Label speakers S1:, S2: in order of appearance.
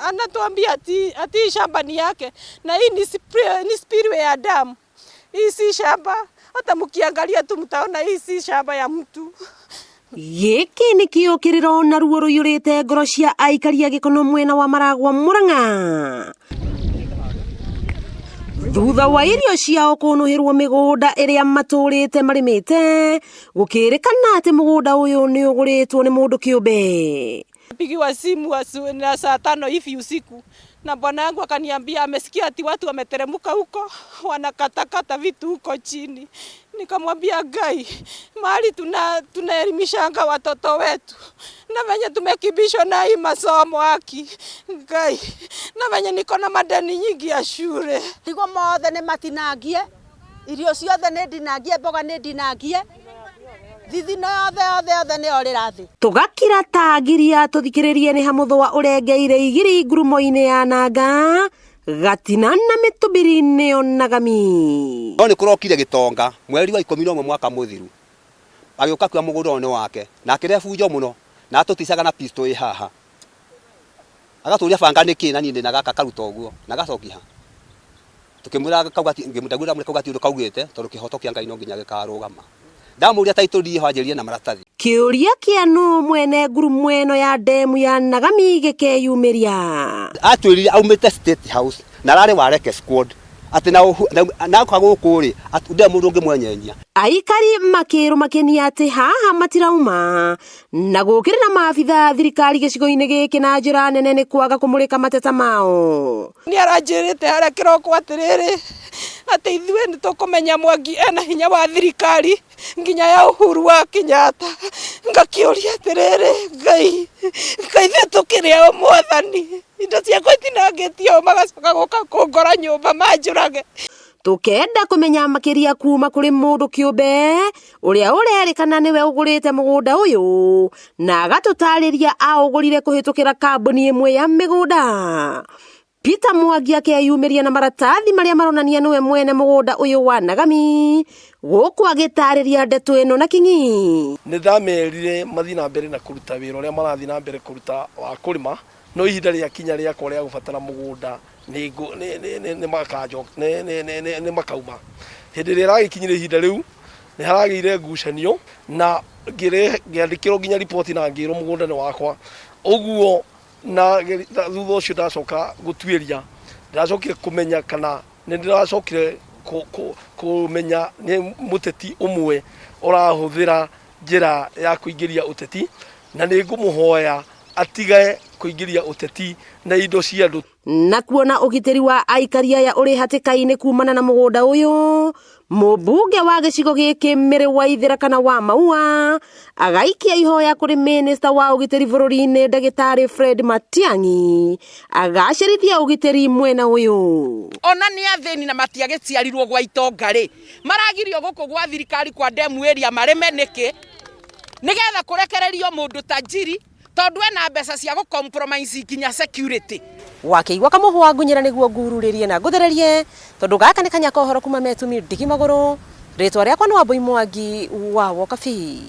S1: anatuambia ati shamba ni yake, na hii ni spillway ya damu. Hii si shamba, hata mkiangalia tu mtaona hii si shamba ya mtu.
S2: Giki ni kio kiriro na ruo ruyurite ngoro cia aikari a Gikono mwena wa Maragua Murang'a. Thuutha wa irio ciao kunuhirwo migunda iria maturite marimite, gukirikana ati mugunda uyu ni uguritwo ni mundu kiumbe.
S1: Pigiwa simu na saa 5 hivi usiku, na bwana yangu akaniambia amesikia ati watu wameteremka huko wanakatakata vitu huko chini. Nikamwambia Gai, mahali tunaelimishanga watoto wetu na venye tumekibishwa na hii masomo haki Gai, na venye niko na madeni nyingi ya shule.
S3: Tigo mothe ne matinagie, irio ciothe ne ndinagie, mboga ne ndinagie, thithino yothe ne orirathi.
S2: Tugakira tagiria tuthikiririe ni hamutho wa urengeire igiri ngurumo-ini ya nanga gatina na mitubiri-ini onagami.
S4: No ni kurokire Gitonga mweri wa 11 mwaka muthiru, agioka kwa mugunda wake na akirefunjo muno na atuticaga na pisto haha, agaturia banga niki na nini na gaka karuta uguo na gacokia tukimura kaugati ngimudagura muri kaugati ndo kaugite tondu kihoto kia Ngai no nginya gikarugama. Ndamuria taituri hwanjirie na maratathi.
S2: Kiuria kia no mwene ngurumo eno ya demu ya nagami gikeyumiria.
S4: Atwirire aumite State House na rari wareke squad ati na kagukuri ati nde mundu ungi mwenyenya.
S2: Aikari makirumakenia ati haha matirauma na gukirira maabitha thirikari gicigo-ini giki na njira nene ni kwaga kumurika mateta mao.
S1: Ni aranjirite hara kiroko atiriri ati ithue ni tukumenya Mwangi ena hinya wa thirikari nginya ya Uhuru wa Kenyatta. Ngakiuria atiriri Ngai ithe tukiria mwathani indo ciakwa itinangitio magacoka guka kungora nyumba manjurage.
S2: Tukenda kumenya makiria kuuma kuri mundu kiumbe uria urerikana niwe ugurite mugunda uyu na agatutariria augurire kuhitukira kambuni imwe ya migunda. Peter Mwangi akeyumiria na maratathi maria maronania niwe mwene mugunda uyu wa nagami guku agitariria ndeto ino na kingi.
S5: Ni ndamerire mathina mbere na kuruta wira uria marathi na mbere kuruta wa kurima, no ihinda ria kinya ria korea gubatara mugunda ni makajo ni makauma. Hindi ria ragikinyire ihinda riu ni haragire ngucanio na ngiandikirwo nginya report na ngiro mugunda ni wakwa uguo, na thutha ucio ndacoka gutwiria ndacokire kumenya kana ni ndiracokire kumenya ni muteti umwe urahuthira njira ya kuingiria uteti, na ni ngumuhoya atigae kuingiria uteti na indo cia andu.
S2: Na kuona ugitiri wa aikari aya uri hatikaini kumana na mugunda uyu, mubunge wa gicigo giki Miri wa ithira kana wa Maua agaikia ihoya kuri minister wa ugitiri bururi-ini Ndagitari Fred Matiang'i agacirithia ugitiri mwena uyu.
S6: Ona ni athini na matiagiciarirwo gwa itonga ri maragirio guku gwa thirikari kwa demu area mareme niki nigetha kurekererio mundu tajiri tondu ena mbeca cia gucompromise kinya security.
S2: Wakeigwa kamuhu wa ngunyira niguo ngururirie na nguthererie tondu gaka ni kanya kohoro kuma metumi ndigi maguru. Ritwa riakwa ni Wambui Mwangi wa Wokabi.